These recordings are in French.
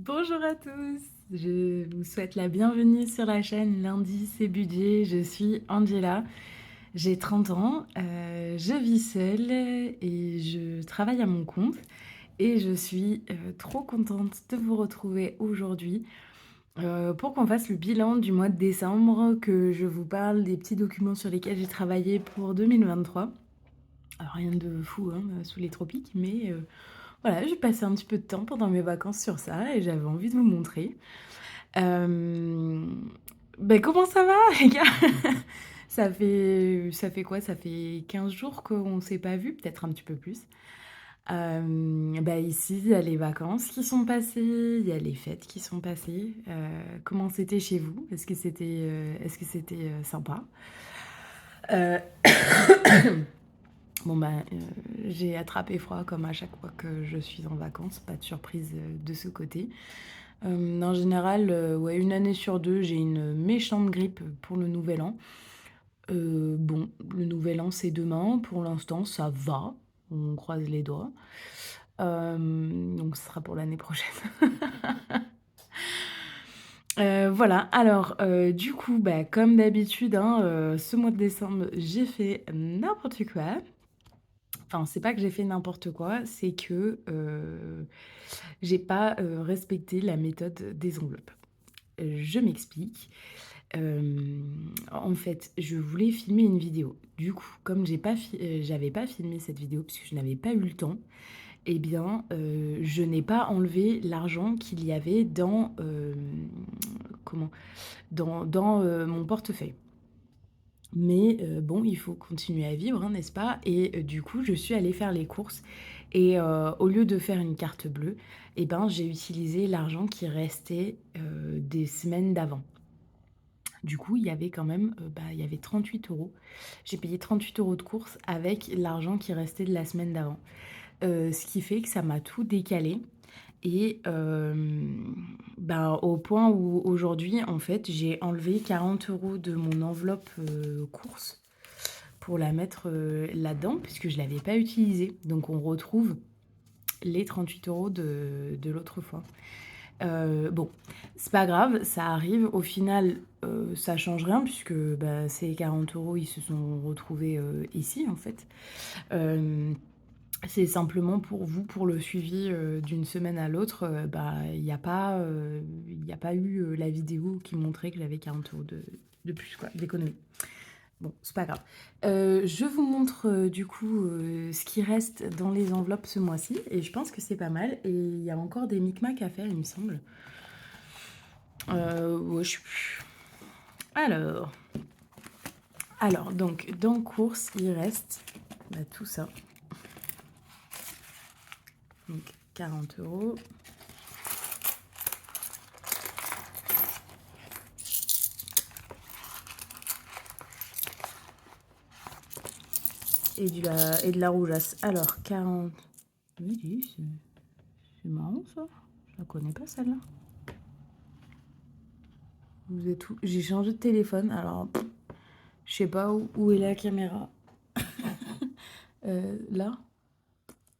Bonjour à tous, je vous souhaite la bienvenue sur la chaîne Lundi c'est budget. Je suis Angela, j'ai 30 ans, je vis seule et je travaille à mon compte et je suis trop contente de vous retrouver aujourd'hui pour qu'on fasse le bilan du mois de décembre, que je vous parle des petits documents sur lesquels j'ai travaillé pour 2023. Alors rien de fou hein, sous les tropiques, mais voilà, j'ai passé un petit peu de temps pendant mes vacances sur ça et j'avais envie de vous montrer. Euh, comment ça va, les gars? Ça fait quoi? Ça fait 15 jours qu'on ne s'est pas vu, peut-être un petit peu plus. Ici, il y a les vacances qui sont passées, il y a les fêtes qui sont passées. Comment c'était chez vous? Est-ce que c'était sympa? Euh, j'ai attrapé froid comme à chaque fois que je suis en vacances, pas de surprise de ce côté. En général, ouais, une année sur deux, j'ai une méchante grippe pour le nouvel an. Bon, le nouvel an, c'est demain. Pour l'instant, ça va. On croise les doigts. Donc, ce sera pour l'année prochaine. Voilà, alors, du coup, comme d'habitude, hein, ce mois de décembre, j'ai fait n'importe quoi. Enfin, c'est pas que j'ai fait n'importe quoi, c'est que j'ai pas respecté la méthode des enveloppes. Je m'explique. En fait, je voulais filmer une vidéo. Du coup, comme j'avais pas filmé cette vidéo puisque je n'avais pas eu le temps, eh bien, je n'ai pas enlevé l'argent qu'il y avait comment? Dans mon portefeuille. Mais bon, il faut continuer à vivre, hein, n'est-ce pas? Et du coup, je suis allée faire les courses et au lieu de faire une carte bleue, eh ben, j'ai utilisé l'argent qui restait, des semaines d'avant. Du coup, il y avait quand même, il y avait 38 euros. J'ai payé 38 euros de courses avec l'argent qui restait de la semaine d'avant. Ce qui fait que ça m'a tout décalé et au point où aujourd'hui, en fait, j'ai enlevé 40 euros de mon enveloppe, courses pour la mettre, là-dedans puisque je ne l'avais pas utilisée. Donc on retrouve les 38 euros de l'autre fois. Bon, c'est pas grave, ça arrive. Au final, ça change rien puisque ces 40 euros, ils se sont retrouvés ici en fait. Euh, c'est simplement pour vous, pour le suivi d'une semaine à l'autre, il n'y a pas eu la vidéo qui montrait que j'avais 40 euros de plus, quoi, d'économie. Bon, c'est pas grave. Je vous montre du coup ce qui reste dans les enveloppes ce mois-ci et je pense que c'est pas mal. Et il y a encore des micmacs à faire, il me semble. Ouais, je sais plus. Alors, donc dans course, il reste tout ça. Donc 40 euros. Et de la rougeasse. Alors 40. Oui, c'est marrant ça. Je la connais pas celle-là. Vous êtes où? J'ai changé de téléphone, alors je sais pas où est la caméra. Là?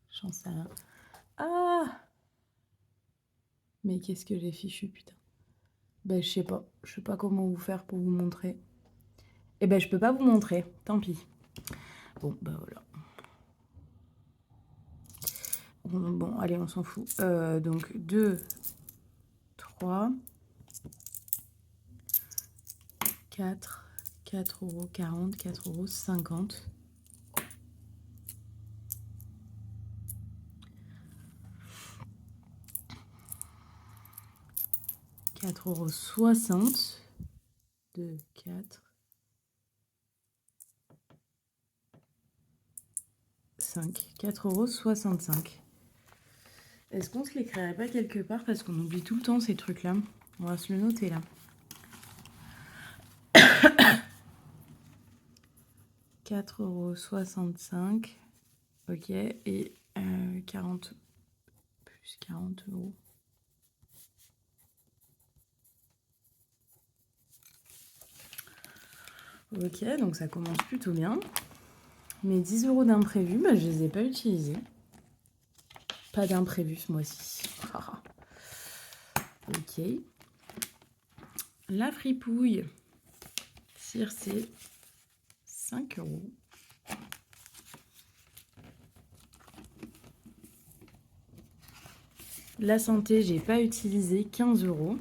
J'en sais rien. Ah! Mais qu'est-ce que j'ai fichu, putain. Je sais pas. Je sais pas comment vous faire pour vous montrer. Eh ben, je peux pas vous montrer. Tant pis. Bon, voilà. Bon, allez, on s'en fout. Donc, 2, 3, 4, 4,40 €, 4,50 €. 4,60 €. 2, 4, 5. 4,65 €. Est-ce qu'on se l'écrirait pas quelque part parce qu'on oublie tout le temps ces trucs-là? On va se le noter là. 4,65 €. Ok. Et 40 plus 40 euros. Ok, donc ça commence plutôt bien. Mes 10 euros d'imprévu, je les ai pas utilisés. Pas d'imprévu ce mois-ci. Ok. La fripouille. Circé, 5 €. La santé, j'ai pas utilisé, 15 €.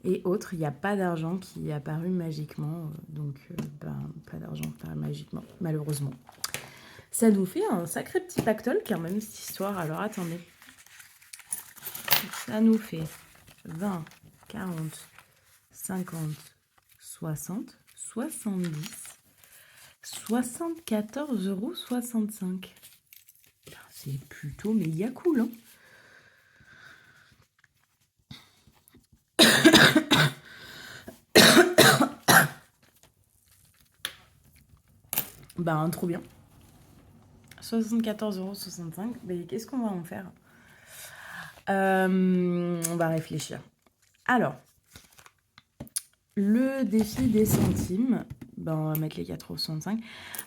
Et autres, il n'y a pas d'argent qui est apparu magiquement. Donc, pas d'argent qui apparaît magiquement, malheureusement. Ça nous fait un sacré petit pactole quand même, cette histoire. Alors, attendez. Ça nous fait 20, 40, 50, 60, 70, 74,65 €. C'est plutôt méga cool, hein. Trop bien. 74,65 €. Mais qu'est-ce qu'on va en faire? On va réfléchir. Alors, le défi des centimes, on va mettre les 4,65 €.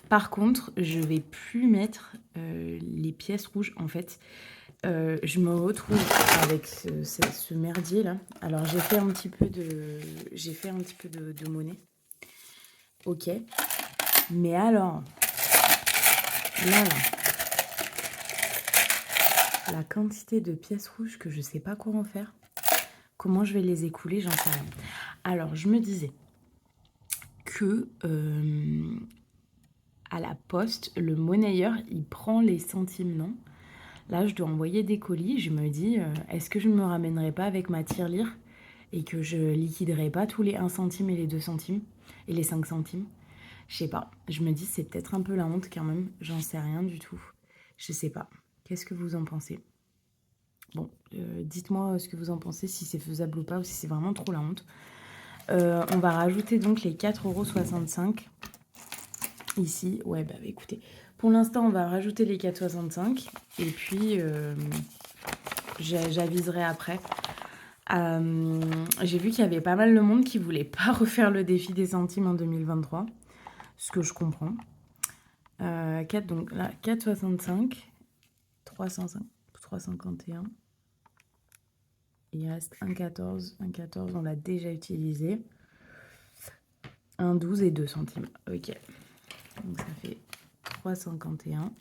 Par contre, je vais plus mettre les pièces rouges. En fait, je me retrouve avec ce merdier là. Alors, j'ai fait un petit peu de monnaie. Ok. Mais alors, là, la quantité de pièces rouges que je sais pas quoi en faire. Comment je vais les écouler, j'en sais rien. Alors, je me disais que à la poste, le monnayeur, il prend les centimes, non? Là, je dois envoyer des colis. Je me dis, est-ce que je ne me ramènerai pas avec ma tirelire et que je liquiderai pas tous les 1 centime et les 2 centimes et les 5 centimes? Je sais pas. Je me dis, c'est peut-être un peu la honte quand même. J'en sais rien du tout. Je sais pas. Qu'est-ce que vous en pensez? Bon, dites-moi ce que vous en pensez, si c'est faisable ou pas, ou si c'est vraiment trop la honte. On va rajouter donc les 4,65 € ici. Ouais, écoutez, pour l'instant, on va rajouter les 4,65 € et puis j'aviserai après. J'ai vu qu'il y avait pas mal de monde qui voulait pas refaire le défi des centimes en 2023, ce que je comprends. 4, donc là, 4,65, 305, 351. Il reste 1,14, 1,14, on l'a déjà utilisé. 1,12 et 2 centimes. Ok. Donc ça fait 3,51.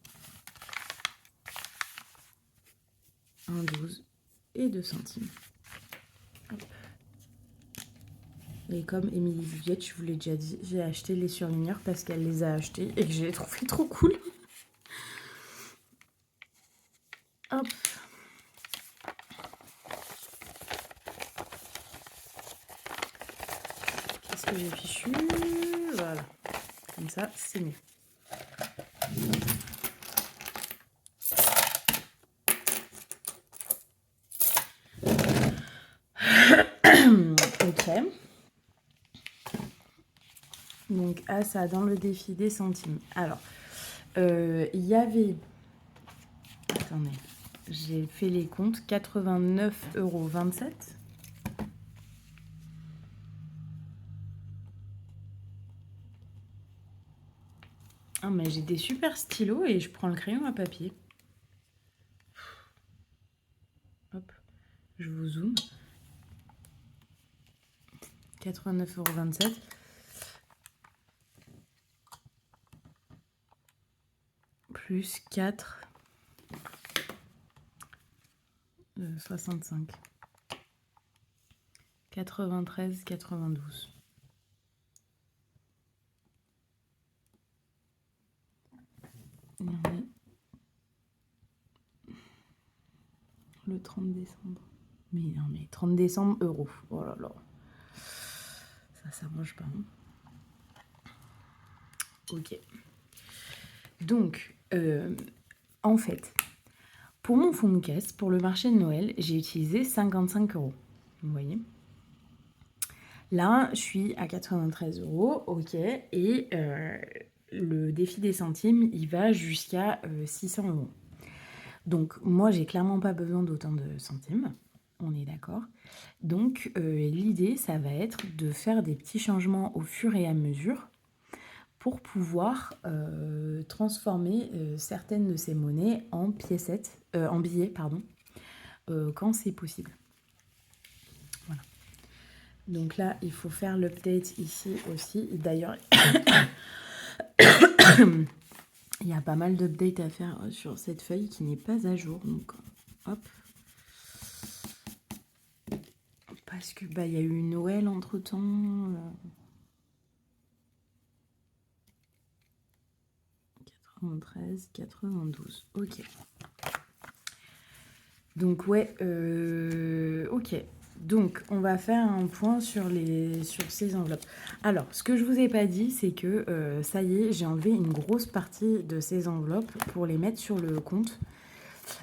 1,12 et 2 centimes. Hop. Et comme Émilie Budget, je vous l'ai déjà dit, j'ai acheté les surligneurs parce qu'elle les a achetés et que je les trouvais trop cool. Hop. Qu'est-ce que j'ai fichu? Voilà. Comme ça, c'est mieux. Ok. Donc, ça dans le défi des centimes. Alors, il y avait... Attendez, j'ai fait les comptes. 89,27 €. Ah, mais j'ai des super stylos et je prends le crayon à papier. Hop, je vous zoome. 89,27 €. Plus 4, 65. 93, 92. Le 30 décembre. Mais non, mais 30 décembre, euros. Oh là là. Ça s'arrange pas. Hein. Ok. Donc, en fait, pour mon fond de caisse, pour le marché de Noël, j'ai utilisé 55 €. Vous voyez? Là, je suis à 93 €, ok. Et le défi des centimes, il va jusqu'à 600 €. Donc, moi, j'ai clairement pas besoin d'autant de centimes. On est d'accord. Donc, l'idée, ça va être de faire des petits changements au fur et à mesure pour pouvoir transformer certaines de ces monnaies en piécettes, en billets, pardon, quand c'est possible. Donc là, il faut faire l'update ici aussi. D'ailleurs, il y a pas mal d'updates à faire sur cette feuille qui n'est pas à jour. Donc, hop. Parce que il y a eu Noël entre-temps. 93, 92. Ok. Donc ouais, ok. Donc on va faire un point sur ces enveloppes. Alors, ce que je vous ai pas dit, c'est que ça y est, j'ai enlevé une grosse partie de ces enveloppes pour les mettre sur le compte.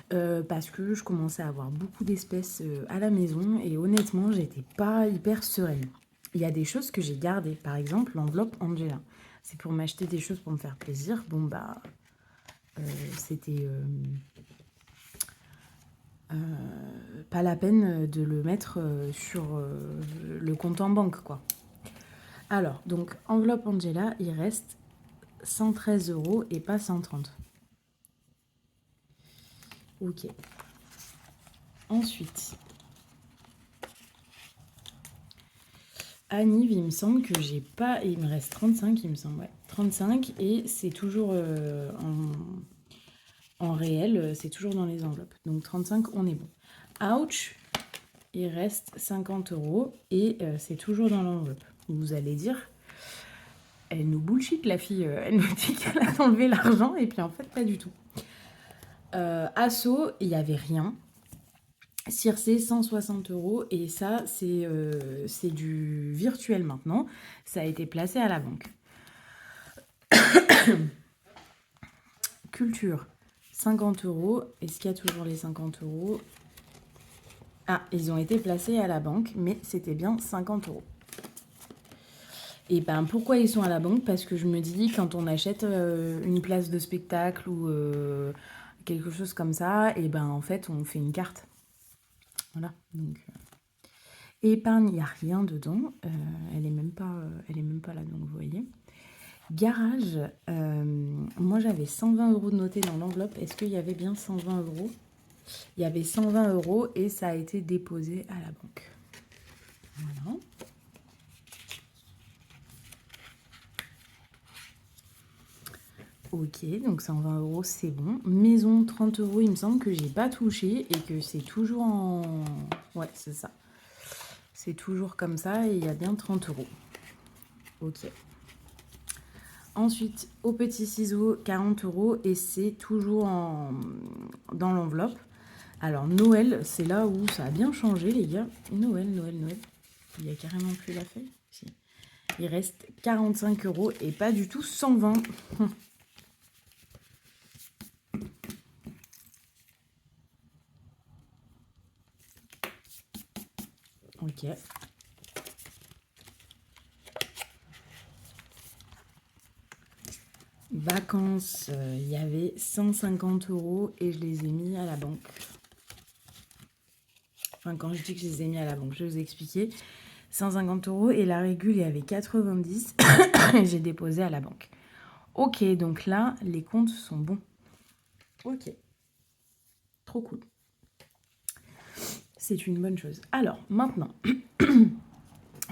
Parce que je commençais à avoir beaucoup d'espèces à la maison et honnêtement, j'étais pas hyper sereine. Il y a des choses que j'ai gardées. Par exemple, l'enveloppe Angela. C'est pour m'acheter des choses pour me faire plaisir. Bon, c'était pas la peine de le mettre sur le compte en banque, quoi. Alors, donc, enveloppe Angela, il reste 113 € et pas 130. Ok. Ensuite, Anniv, il me semble que j'ai pas... Il me reste 35, il me semble, ouais. 35, et c'est toujours en réel, c'est toujours dans les enveloppes. Donc 35, on est bon. Ouch, il reste 50 € et c'est toujours dans l'enveloppe. Vous allez dire, elle nous bullshit la fille, elle nous dit qu'elle a enlevé l'argent et puis en fait pas du tout. Asso, il n'y avait rien. Circe, 160 € et ça c'est du virtuel maintenant. Ça a été placé à la banque. Culture, 50 €. Est-ce qu'il y a toujours les 50 €? Ah, ils ont été placés à la banque, mais c'était bien 50 €. Et ben pourquoi ils sont à la banque? Parce que je me dis, quand on achète une place de spectacle ou quelque chose comme ça, et ben en fait on fait une carte. Voilà. Donc épargne, il n'y a rien dedans. Elle est même pas là, donc vous voyez. Garage, moi j'avais 120 € de notés dans l'enveloppe. Est-ce qu'il y avait bien 120 €? Il y avait 120 € et ça a été déposé à la banque. Voilà. Ok, donc 120 €, c'est bon. Maison, 30 €, il me semble que j'ai pas touché et que c'est toujours en... Ouais, c'est ça. C'est toujours comme ça et il y a bien 30 €. Ok. Ensuite, au petit ciseau, 40 € et c'est toujours dans l'enveloppe. Alors, Noël, c'est là où ça a bien changé, les gars. Noël. Il y a carrément plus la feuille. Si. Il reste 45 € et pas du tout 120. Ok. Vacances, il y avait 150 € et je les ai mis à la banque. Enfin, quand je dis que je les ai mis à la banque, je vais vous expliquer. 150 € et la régule, il y avait 90 et j'ai déposé à la banque. Ok, donc là, les comptes sont bons. Ok. Trop cool. C'est une bonne chose. Alors, maintenant...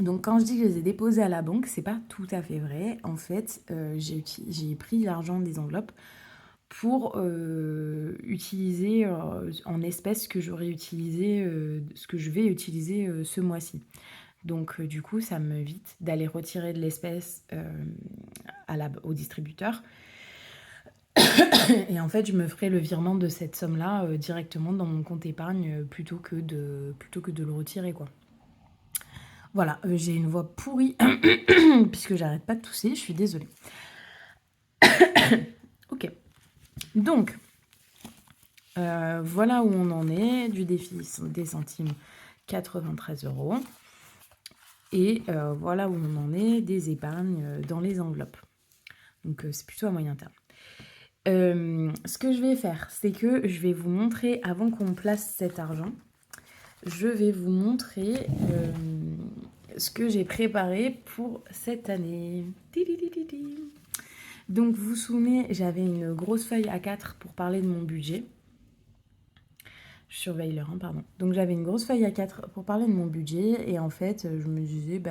Donc quand je dis que je les ai déposés à la banque, c'est pas tout à fait vrai. En fait, j'ai pris l'argent des enveloppes pour utiliser en espèces que j'aurais utilisé, ce que je vais utiliser ce mois-ci. Donc du coup, ça m'évite d'aller retirer de l'espèce au distributeur. Et en fait, je me ferai le virement de cette somme-là directement dans mon compte épargne plutôt que de le retirer, quoi. Voilà, j'ai une voix pourrie puisque j'arrête pas de tousser, je suis désolée. Ok, donc voilà où on en est du défi des centimes, 93 €. Et voilà où on en est des épargnes dans les enveloppes. Donc c'est plutôt à moyen terme. Ce que je vais faire, c'est que je vais vous montrer, avant qu'on place cet argent, je vais vous montrer ce que j'ai préparé pour cette année. Donc vous vous souvenez, j'avais une grosse feuille A4 pour parler de mon budget. Je surveille l'heure, hein, pardon. Donc j'avais une grosse feuille A4 pour parler de mon budget et en fait je me disais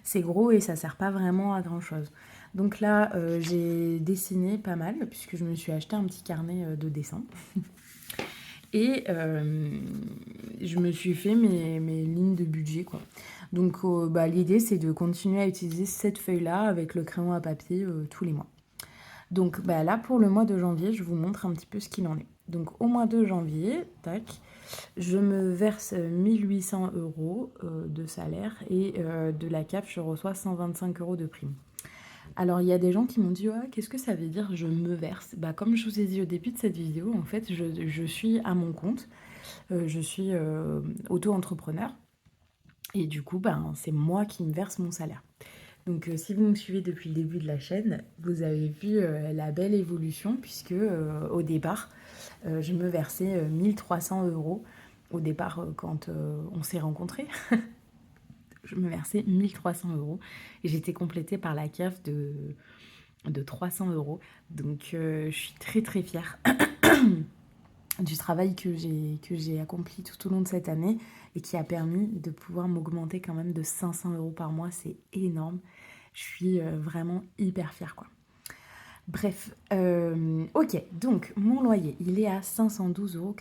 c'est gros et ça sert pas vraiment à grand chose. Donc là j'ai dessiné pas mal puisque je me suis acheté un petit carnet de dessin et je me suis fait mes lignes de budget quoi. Donc l'idée c'est de continuer à utiliser cette feuille là avec le crayon à papier tous les mois. Donc là, pour le mois de janvier, je vous montre un petit peu ce qu'il en est. Donc au mois de janvier, tac, je me verse 1800 euros de salaire et de la CAF, je reçois 125 euros de prime. Alors il y a des gens qui m'ont dit ouais, qu'est-ce que ça veut dire je me verse. Comme je vous ai dit au début de cette vidéo, en fait, je suis à mon compte, je suis auto-entrepreneur et du coup, c'est moi qui me verse mon salaire. Donc si vous me suivez depuis le début de la chaîne, vous avez vu la belle évolution puisque au départ, je me versais 1300 euros. Au départ, quand on s'est rencontrés, je me versais 1300 euros et j'étais complétée par la CAF de 300 euros. Donc je suis très très fière du travail que j'ai accompli tout au long de cette année et qui a permis de pouvoir m'augmenter quand même de 500 euros par mois. C'est énorme. Je suis vraiment hyper fière quoi. Bref, ok, donc mon loyer, il est à 512,40 euros.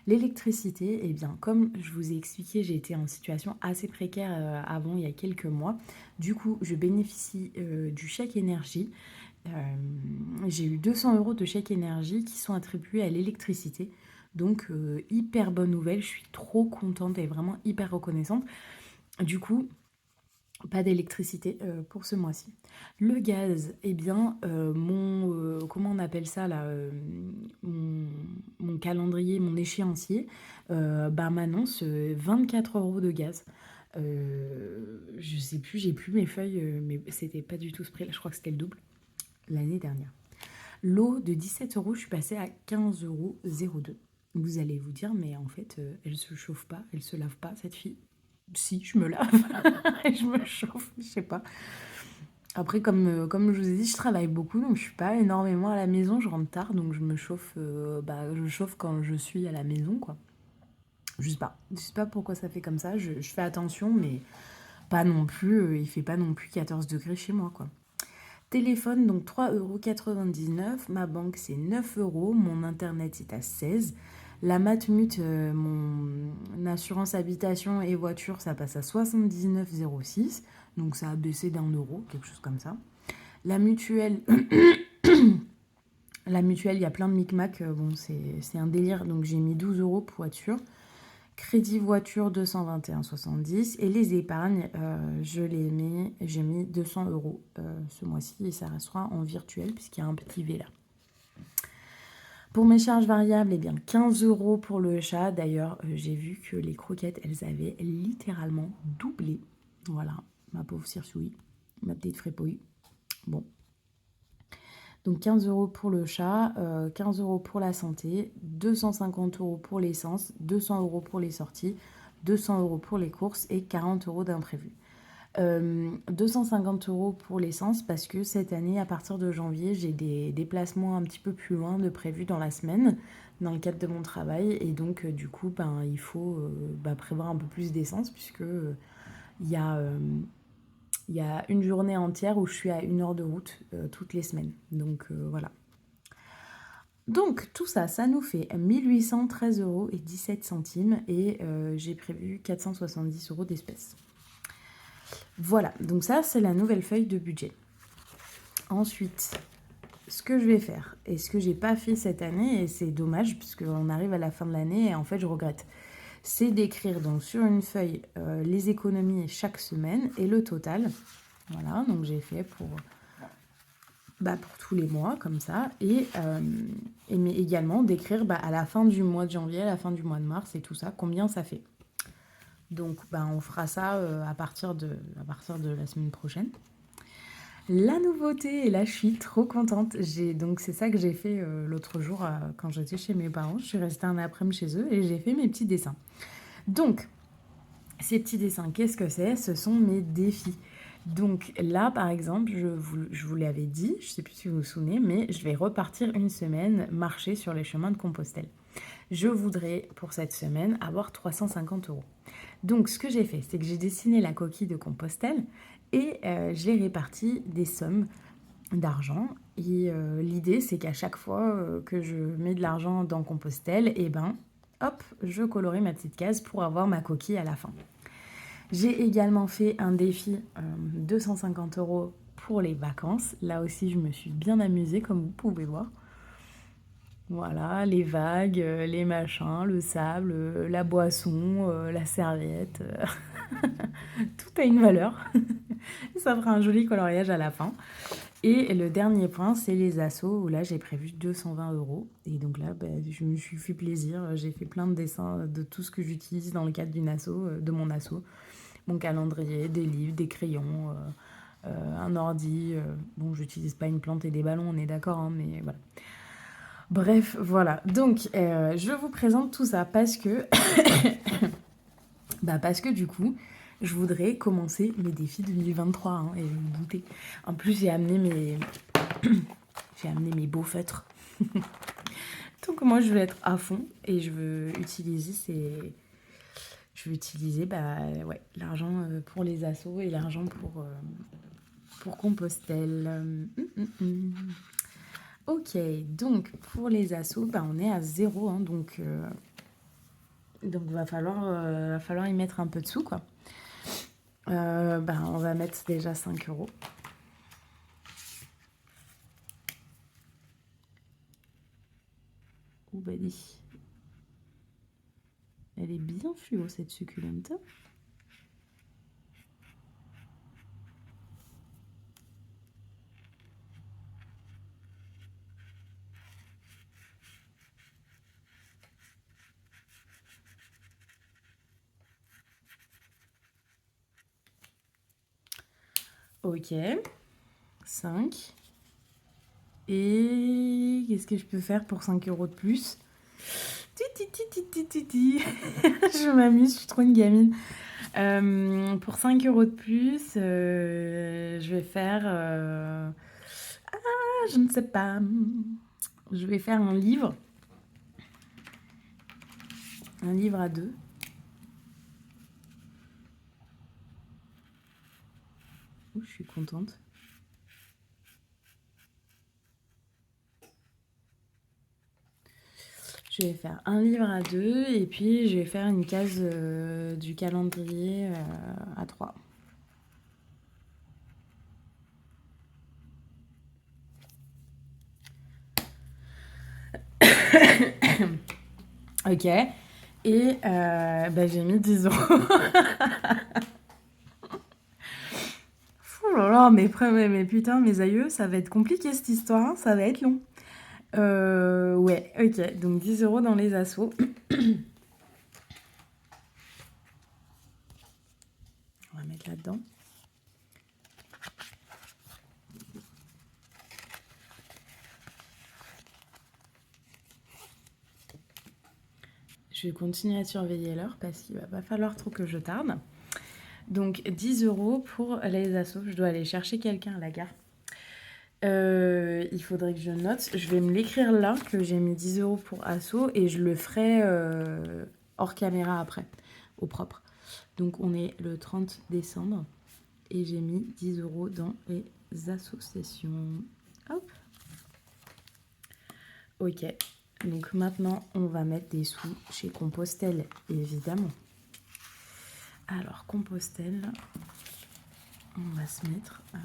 L'électricité, eh bien, comme je vous ai expliqué, j'ai été en situation assez précaire avant, il y a quelques mois. Du coup, je bénéficie du chèque énergie. J'ai eu 200 euros de chèque énergie qui sont attribués à l'électricité. Donc, hyper bonne nouvelle, je suis trop contente et vraiment hyper reconnaissante. Du coup, pas d'électricité pour ce mois-ci. Le gaz, eh bien, comment on appelle ça là, mon calendrier, mon échéancier, m'annonce 24 euros de gaz. Je sais plus, j'ai plus mes feuilles, mais c'était pas du tout ce prix-là, je crois que c'était le double l'année dernière. L'eau de 17 euros, je suis passée à 15,02 euros. Vous allez vous dire, mais en fait, elle se chauffe pas, elle se lave pas, cette fille. Si, je me lave et je me chauffe, je sais pas. Après, comme je vous ai dit, je travaille beaucoup, donc je suis pas énormément à la maison, je rentre tard, donc je me chauffe, je chauffe quand je suis à la maison, quoi. Je sais pas pourquoi ça fait comme ça, je fais attention, mais pas non plus, il fait pas non plus 14 degrés chez moi, quoi. Téléphone, donc 3,99 €, ma banque c'est 9 euros, mon internet est à 16. La Matmut, mon assurance habitation et voiture, ça passe à 79,06. Donc ça a baissé d'1 euro, quelque chose comme ça. La mutuelle, la mutuelle, il y a plein de micmacs. Bon, c'est un délire. Donc j'ai mis 12 euros pour être sûr. Crédit voiture 221,70. Et les épargnes, j'ai mis 200 euros ce mois-ci. Et ça restera en virtuel puisqu'il y a un petit V là. Pour mes charges variables, eh bien 15 euros pour le chat. D'ailleurs, j'ai vu que les croquettes, elles avaient littéralement doublé. Voilà, ma pauvre Cirsouille, ma petite frépouille. Bon. Donc 15 euros pour le chat, 15 euros pour la santé, 250 euros pour l'essence, 200 euros pour les sorties, 200 euros pour les courses et 40 euros d'imprévu. 250 euros pour l'essence parce que cette année, à partir de janvier, j'ai des déplacements un petit peu plus loin de prévus dans la semaine dans le cadre de mon travail et donc du coup il faut prévoir un peu plus d'essence puisque il y a une journée entière où je suis à 1 heure de route toutes les semaines. Donc voilà. Donc tout ça, ça nous fait 1813,17 euros et j'ai prévu 470 euros d'espèces. Voilà, donc ça c'est la nouvelle feuille de budget. Ensuite, ce que je vais faire, et ce que j'ai pas fait cette année, et c'est dommage puisqu'on arrive à la fin de l'année et en fait je regrette, c'est d'écrire donc sur une feuille les économies chaque semaine et le total. Voilà, donc j'ai fait pour tous les mois comme ça mais également d'écrire à la fin du mois de janvier, à la fin du mois de mars et tout ça, combien ça fait. Donc, on fera ça à partir de la semaine prochaine. La nouveauté, et là, je suis trop contente. Donc, c'est ça que j'ai fait l'autre jour quand j'étais chez mes parents. Je suis restée un après-midi chez eux et j'ai fait mes petits dessins. Donc, ces petits dessins, qu'est-ce que c'est? Ce sont mes défis. Donc là, par exemple, je vous l'avais dit, je ne sais plus si vous vous souvenez, mais je vais repartir une semaine marcher sur les chemins de Compostelle. je voudrais pour cette semaine avoir 350 euros. Donc ce que j'ai fait, c'est que j'ai dessiné la coquille de Compostelle et j'ai réparti des sommes d'argent. Et l'idée, c'est qu'à chaque fois que je mets de l'argent dans Compostelle, et ben, hop, je colorie ma petite case pour avoir ma coquille à la fin. J'ai également fait un défi 250 euros pour les vacances. Là aussi, je me suis bien amusée, comme vous pouvez voir. Voilà, les vagues, les machins, le sable, la boisson, la serviette. Tout a une valeur. Ça fera un joli coloriage à la fin. Et le dernier point, c'est les assos, où là, j'ai prévu 220 euros. Et donc là, je me suis fait plaisir. J'ai fait plein de dessins de tout ce que j'utilise dans le cadre d'une asso, de mon asso. Mon calendrier, des livres, des crayons, un ordi. Bon, j'utilise pas une plante et des ballons, on est d'accord, hein, mais voilà. Bref, voilà. Donc, je vous présente tout ça parce que, parce que du coup, je voudrais commencer mes défis 2023, hein, et vous vous doutez. En plus, j'ai amené mes beaux feutres. Donc moi, je veux être à fond et je veux utiliser l'argent pour les assos et l'argent pour Compostelle. Ok, donc pour les assos, on est à 0, hein, donc va falloir y mettre un peu de sous, quoi. On va mettre déjà 5 euros. Oh, dis. Elle est bien fluo, cette succulente. Ok, 5. Et qu'est-ce que je peux faire pour 5 euros de plus? Je m'amuse, je suis trop une gamine. Pour 5 euros de plus, je vais faire... je ne sais pas. Je vais faire un livre. Un livre à 2. Oh, je suis contente. Je vais faire un livre à 2 et puis je vais faire une case du calendrier à 3. Ok. Et j'ai mis 10 euros. Oh là là, mais putain, mes aïeux, ça va être compliqué cette histoire, hein, ça va être long. Ouais, ok, donc 10 euros dans les assos. On va mettre là-dedans. Je vais continuer à surveiller l'heure parce qu'il va pas falloir trop que je tarde. Donc 10 euros pour les assos. Je dois aller chercher quelqu'un à la gare. Il faudrait que je note. Je vais me l'écrire là que j'ai mis 10 euros pour asso et je le ferai hors caméra après, au propre. Donc on est le 30 décembre et j'ai mis 10 euros dans les associations. Hop. Ok. Donc maintenant, on va mettre des sous chez Compostelle, évidemment. Alors, Compostelle, on va se mettre... on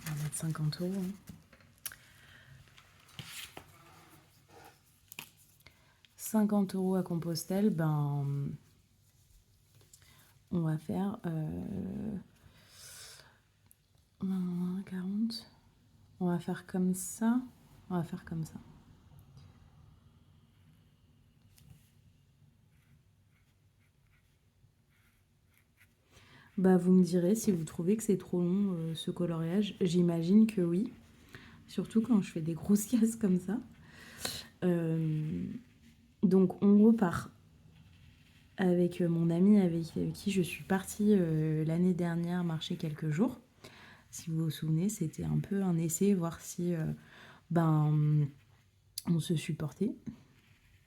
va mettre 50 euros. Hein. 50 euros à Compostelle, on va faire 40. On va faire comme ça. On va faire comme ça. Vous me direz si vous trouvez que c'est trop long ce coloriage. J'imagine que oui. Surtout quand je fais des grosses cases comme ça. Donc on repart avec mon ami avec qui je suis partie l'année dernière marcher quelques jours. Si vous vous souvenez, c'était un peu un essai, voir si on se supportait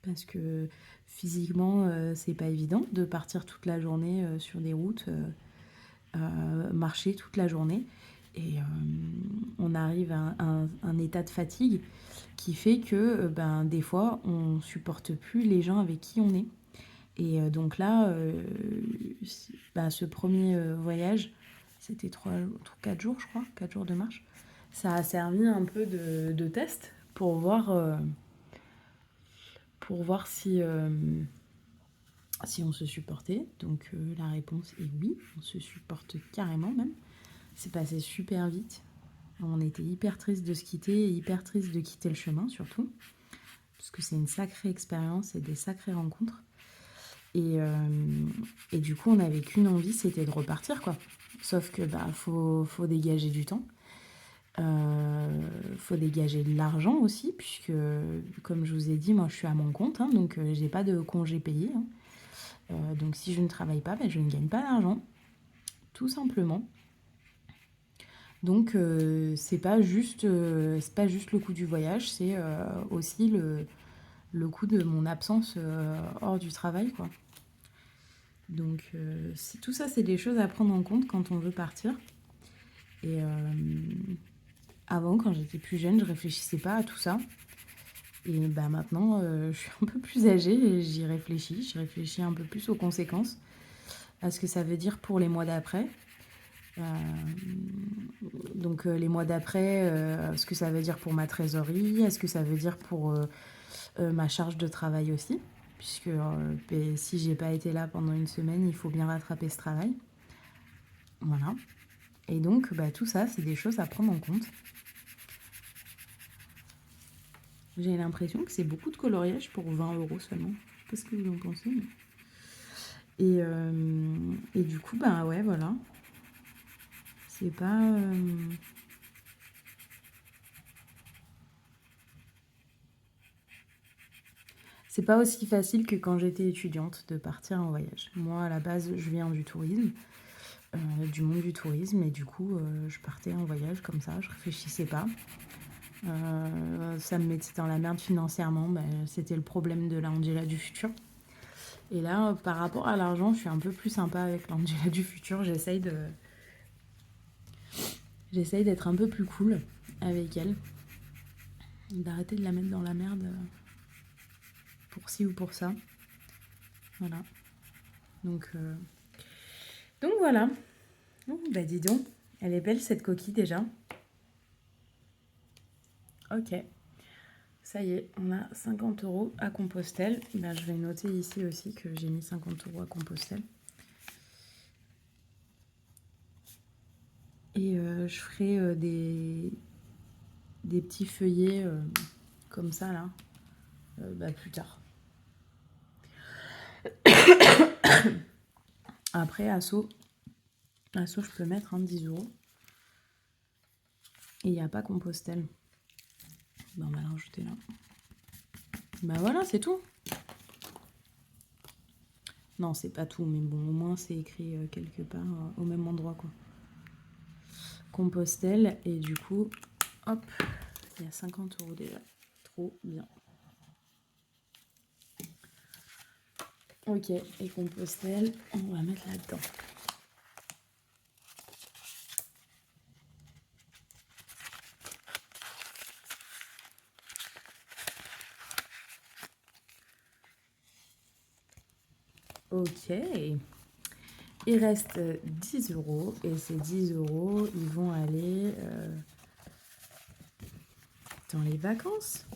parce que physiquement, c'est pas évident de partir toute la journée sur des routes, marcher toute la journée. Et on arrive à un état de fatigue qui fait que ben, des fois, on supporte plus les gens avec qui on est. Et donc là, bah, ce premier voyage, c'était 4 jours, je crois, 4 jours de marche. Ça a servi un peu de test pour voir si on se supportait. Donc la réponse est oui, on se supporte carrément même. C'est passé super vite. On était hyper triste de se quitter et hyper triste de quitter le chemin surtout. Parce que c'est une sacrée expérience et des sacrées rencontres. Et du coup, on n'avait qu'une envie, c'était de repartir, quoi. Sauf que bah faut dégager du temps. Faut dégager de l'argent aussi, puisque comme je vous ai dit, moi je suis à mon compte, hein, donc j'ai pas de congé payé. Hein. Donc si je ne travaille pas, ben, je ne gagne pas d'argent, tout simplement. Donc c'est pas juste le coût du voyage, c'est aussi le coût de mon absence hors du travail, quoi. Donc tout ça, c'est des choses à prendre en compte quand on veut partir. Et avant, quand j'étais plus jeune, je réfléchissais pas à tout ça. Et bah maintenant, je suis un peu plus âgée et j'y réfléchis. Je réfléchis un peu plus aux conséquences, à ce que ça veut dire pour les mois d'après. Euh, donc les mois d'après, ce que ça veut dire pour ma trésorerie, est-ce que ça veut dire pour ma charge de travail aussi, puisque si j'ai pas été là pendant une semaine, il faut bien rattraper ce travail. Voilà. Et donc bah, tout ça, c'est des choses à prendre en compte. J'ai l'impression que c'est beaucoup de coloriage pour 20 € seulement. Je sais pas ce que vous en pensez. Mais... Et du coup, bah ouais, voilà. C'est pas... C'est pas aussi facile que quand j'étais étudiante de partir en voyage. Moi, à la base, je viens du tourisme, du monde du tourisme, et du coup, je partais en voyage comme ça, je réfléchissais pas. Ça me mettait dans la merde financièrement, bah, c'était le problème de la Angela du futur. Et là, par rapport à l'argent, je suis un peu plus sympa avec l'Angela du futur. J'essaye d'être un peu plus cool avec elle. D'arrêter de la mettre dans la merde pour ci ou pour ça. Voilà. Donc voilà. Oh, bah dis donc, elle est belle cette coquille déjà. Ok. Ça y est, on a 50 € à Compostelle. Ben, je vais noter ici aussi que j'ai mis 50 € à Compostelle. Et je ferai des petits feuillets comme ça là, bah, plus tard. Après, Asso, je peux mettre 10 €. Et il n'y a pas Compostelle. Ben, on va la rajouter là. Bah voilà, c'est tout. Non, c'est pas tout, mais bon, au moins c'est écrit quelque part au même endroit, quoi. Compostelle, et du coup, hop, il y a 50 € déjà. Trop bien. Ok, et Compostelle, on va mettre là-dedans. Ok. Il reste 10 €, et ces 10 €, ils vont aller dans les vacances.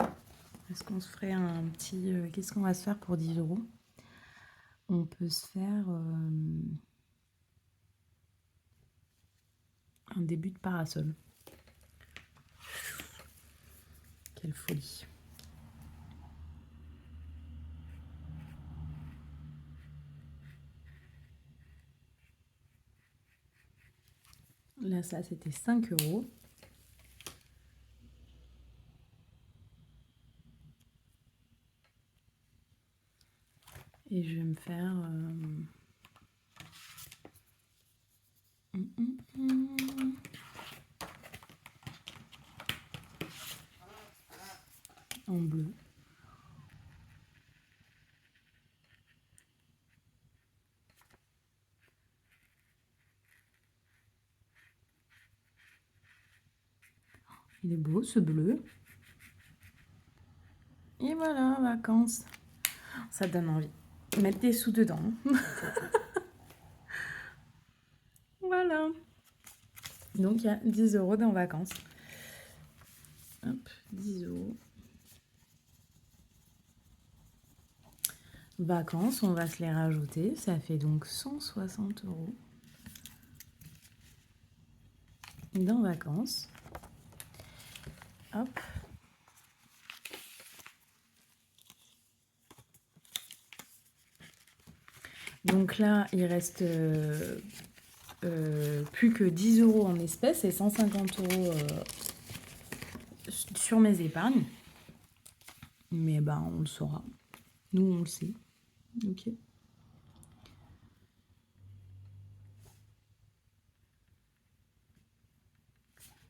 Est-ce qu'on se ferait un petit... qu'est-ce qu'on va se faire pour 10 €? On peut se faire un début de parasol. Quelle folie. Là, ça, c'était 5 €. Et je vais me faire... en bleu. Il est beau ce bleu. Et voilà, vacances. Ça donne envie. Mettre des sous dedans. Voilà. Donc il y a 10 € dans vacances. Hop, 10 €. Vacances, on va se les rajouter. Ça fait donc 160 € dans vacances. Hop. Donc là, il reste plus que 10 € en espèces et 150 € sur mes épargnes. Mais ben, on le saura. Nous, on le sait. Ok.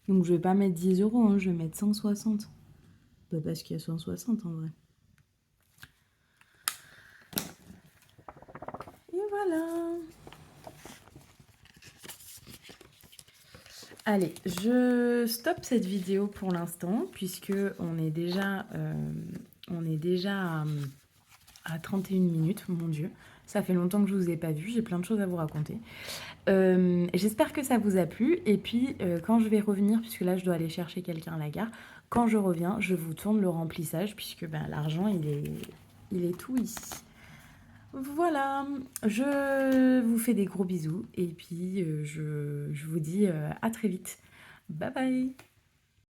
Donc je vais pas mettre 10 €, hein, je vais mettre 160. Bah, parce qu'il y a 160 en vrai. Et voilà. Allez, je stoppe cette vidéo pour l'instant puisque on est déjà à 31 minutes, mon Dieu. Ça fait longtemps que je vous ai pas vu, j'ai plein de choses à vous raconter. J'espère que ça vous a plu. Et puis, quand je vais revenir, puisque là, je dois aller chercher quelqu'un à la gare, quand je reviens, je vous tourne le remplissage, puisque ben, l'argent, il est tout ici. Voilà, je vous fais des gros bisous. Et puis, je vous dis à très vite. Bye bye!